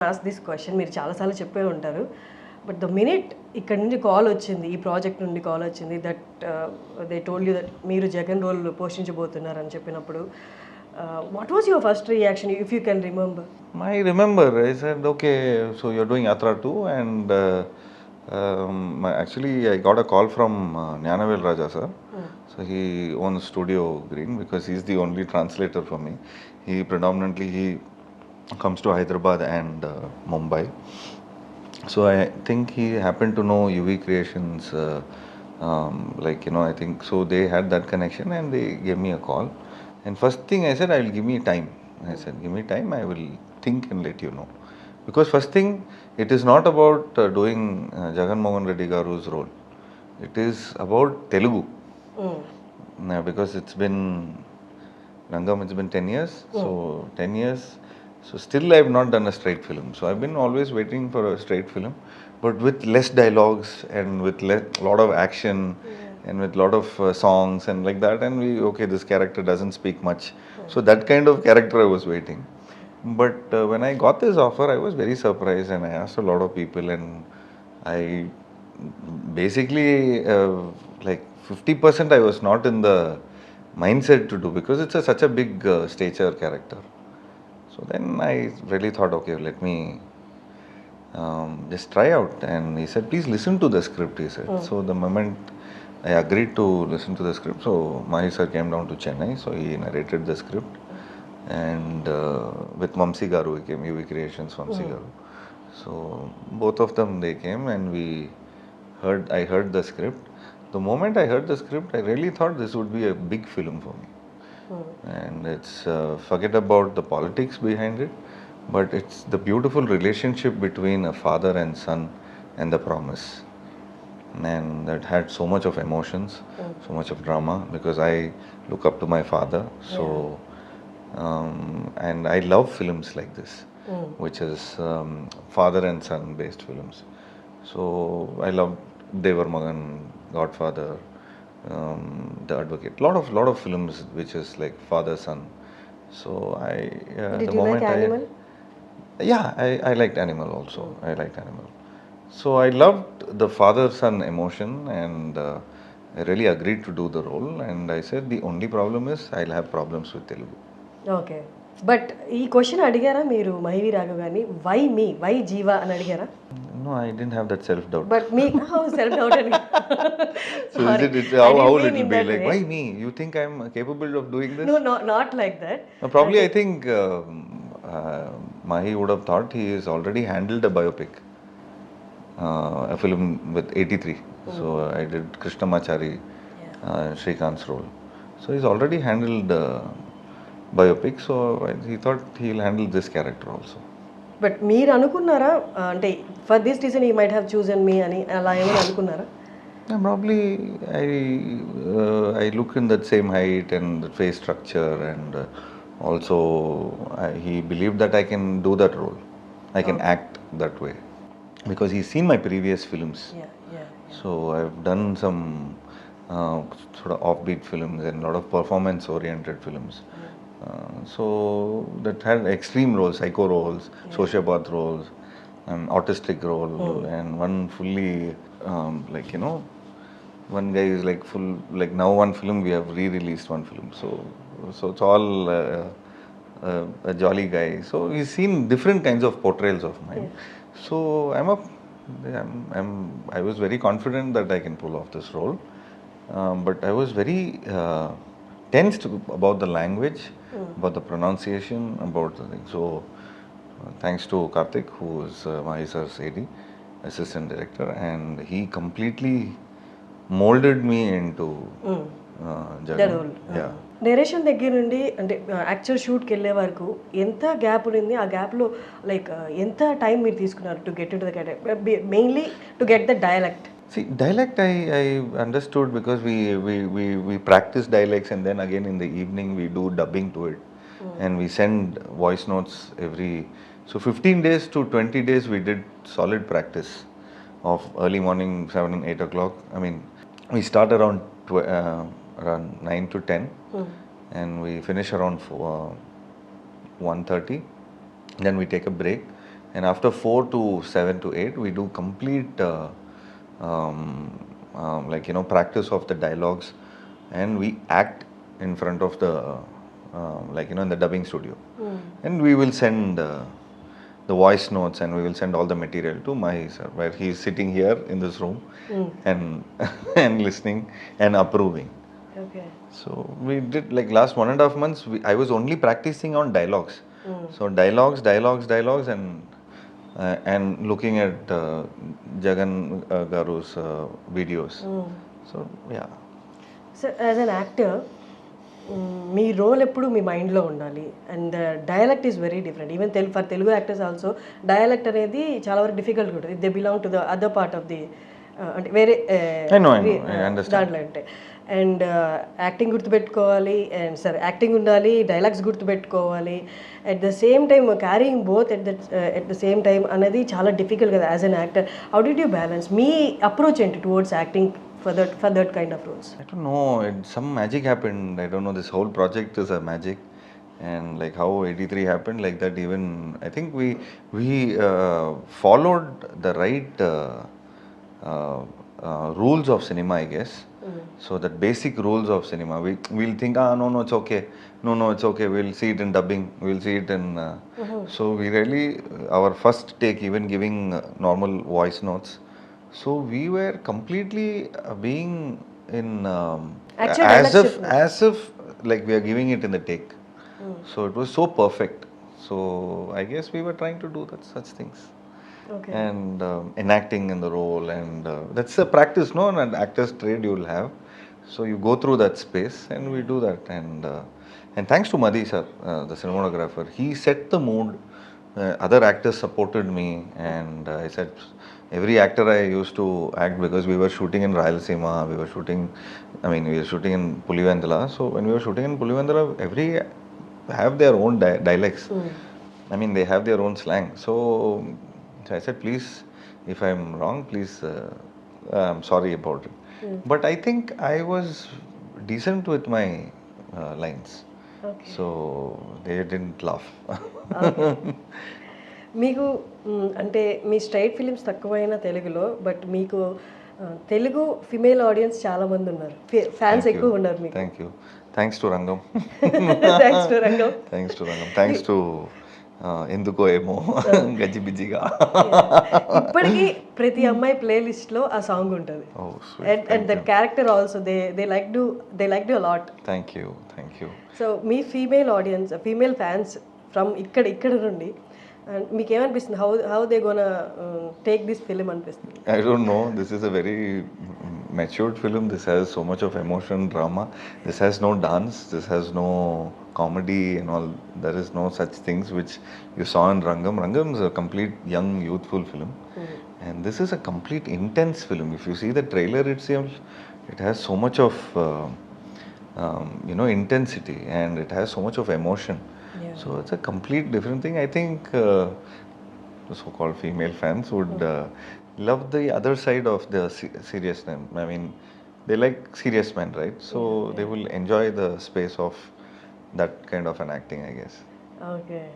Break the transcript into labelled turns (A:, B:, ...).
A: ask this question. మీరు చాలాసార్లు చెప్పే ఉంటారు. బట్ ద మినిట్ ఇక్కడ నుంచి కాల్ వచ్చింది, ఈ ప్రాజెక్ట్ నుండి కాల్ వచ్చింది that they told you that మీరు జగన్ రోల్ పోషించబోతున్నారని చెప్పినప్పుడు what was your first reaction if you can remember?
B: I remember, I said, okay, so you're doing Yatra2, and actually I got a call from Nyanavel Raja sir. So he owns Studio Green because he's the only translator for me. He predominantly comes to Hyderabad and Mumbai. So I think he happened to know UV Creations, I think so they had that connection and they gave me a call. And first thing I said, I will give me time. I said, give me time, I will think and let you know. Because first thing, it is not about doing Jagan Mohan Reddy Garu's role. It is about Telugu. Because it's been, Rangam, it's been 10 years. So 10 years, so still I have not done a straight film. So I've been always waiting for a straight film, but with less dialogues and with lot of action. And with lot of songs and like that, and okay, this character doesn't speak much, so that kind of character I was waiting. But when I got this offer, I was very surprised, and I asked a lot of people, and I basically like 50% I was not in the mindset to do, because it's such a big stature character. So then I really thought, okay, let me just try out. And he said, please listen to the script, he said. So the moment I agreed to listen to the script, so Mahi sir came down to Chennai, so he narrated the script, and with Vamsi Garu, he came, UV Creations Vamsi Garu. So both of them, they came, and I heard the script. The moment I heard the script, I really thought this would be a big film for me. And it's, forget about the politics behind it, but it's the beautiful relationship between a father and son and the promise. And that had so much of emotions, so much of drama, because I look up to my father. So and I love films like this, which is father and son based films. So I love Devar Magan, Godfather, The Advocate, lot of films which is like father son. So
A: Did
B: the
A: you
B: moment
A: like Animal?
B: I liked Animal also. I liked Animal. So I loved the father-son emotion, and I really agreed to do the role. And I said, the only problem is I'll have problems with Telugu.
A: Okay. But ఈ question అడిగారా మీరు మహివి రాఘవ్ గారిని, why జీవా అని అడిగారా?
B: No, I didn't have that self-doubt.
A: But me self doubt అని
B: So how would it be like, why me? You think I'm capable of doing this?
A: No, not like that.
B: Probably I think Mahi would have thought he has already handled a biopic. A film with 83. So I did Krishnamachari, Shrikant's role. So he's already handled biopic. So he thought he'll handle this character also.
A: But మీరు అనుకున్నారా అంటే for this reason he might have chosen me అని అలా ఏమైనా అనుకున్నారా?
B: Probably I look in that same height and the face structure, and also he believed that I can do that role. I can act that way. Because he's seen my previous films. So I've done some sort of offbeat films and a lot of performance oriented films. So that had extreme roles, psycho roles, sociopath roles, autistic role, and one fully one guy is like full, like now one film we have re-released one film. So it's all a jolly guy. So he's seen different kinds of portrayals of mine. So I was very confident that I can pull off this role, but I was very tensed about the language, about the pronunciation, about the thing. So thanks to Karthik, who is Mahi sir's AD, assistant director, and he completely molded me into Jagan. Yeah.
A: Narration దగ్గర నుండి అంటే actual షూట్కి వెళ్ళే వరకు ఎంత gap ఉంది? ఆ గ్యాప్లో like ఎంత టైం మీరు తీసుకున్నారు to get in to the character, mainly to get the dialect?
B: See, dialect I understood because we practice dialects, and then again in the evening we do dubbing to it, and we send voice notes so 15 days to 20 days we did solid practice of early morning 7 and 8 o'clock. I mean, we start around 9 to 10, and we finish around 1:30. Then we take a break. and after 4 to 7 to 8 we do complete like practice of the dialogues, and we act in front of the like in the dubbing studio, and we will send the voice notes, and we will send all the material to my sir, where he is sitting here in this room and and listening and approving.
A: Okay.
B: So we did like last 1.5 months. I was only practicing on dialogues. So dialogues, and looking at Jagan Garu's videos. So yeah.
A: So as an actor మీ role ఎప్పుడు మీ మైండ్లో ఉండాలి, and dialect is very different. Even for Telugu actors also dialect అనేది చాలా వరకు difficult ఉంటుంది. They belong to the other part of the అంటే వేరే దాంట్లో అంటే. అండ్ యాక్టింగ్ గుర్తుపెట్టుకోవాలి, అండ్ సరే యాక్టింగ్ ఉండాలి, డైలాగ్స్ గుర్తుపెట్టుకోవాలి, at the same time carrying both at the same time అనేది చాలా డిఫికల్ట్ కదా as an actor. How did you balance? Me approach ఏంటి towards acting for that kind of roles?
B: I don't know. Some magic happened. I don't know. This whole project is a magic, and like how 83 happened, like that. Even I think we followed the right rules of cinema, I guess. So that basic rules of cinema. We'll think, no, it's okay. No, it's okay. We'll see it in dubbing. We'll see it in. So we really our first take, even giving normal voice notes. So we were completely being in as if like we are giving it in the take. So it was so perfect. So I guess we were trying to do such things.
A: Okay.
B: And enacting in the role, and that's a practice, no? An actor's trade you will have. So you go through that space, and we do that. And thanks to Madhi sir, the cinematographer, he set the mood. Other actors supported me, and I said, every actor I used to act, because we were shooting in Rayalaseema, we were shooting in Pulivendala. So when we were shooting in Pulivendala, every have their own dialects. They have their own slang. So I said, please, if I'm wrong, please, I'm sorry about it. But I think I was decent with my lines.
A: Okay.
B: So they didn't laugh.
A: మీకు అంటే మీ straight films తక్కువైన తెలుగులో, but మీకు Telugu female audience చాలా మంది ఉన్నారు, fans ఎక్కువ ఉన్నారు మీకు.
B: Thank you. థ్యాంక్స్ టు రంగం.
A: థ్యాంక్స్ టు రంగం.
B: థ్యాంక్స్ టు ఎందుకో ఏమో గజిబిజిగా.
A: ఇప్పటికీ ప్రతి అమ్మాయి ప్లేలిస్ట్లో ఆ సాంగ్ ఉంటుంది. And that character also they like do lot.
B: Thank you.
A: So me female audience, female fans from ఇక్కడ నుండి మీకు ఏమనిపిస్తుంది? How they gonna take this film అనిపిస్తుంది?
B: I don't know. This is a very matured film. This has so much of emotion, drama. This has no dance. This has no comedy and all. There is no such things which you saw in Rangam. Rangam is a complete young, youthful film. And this is a complete intense film. If you see the trailer itself, it has so much of intensity, and it has so much of emotion.
A: Yeah.
B: So it's a complete different thing. I think the so-called female fans would love the other side of the seriousness. They like serious men, right? So they will enjoy the space of that kind of an acting, I guess.
A: Okay.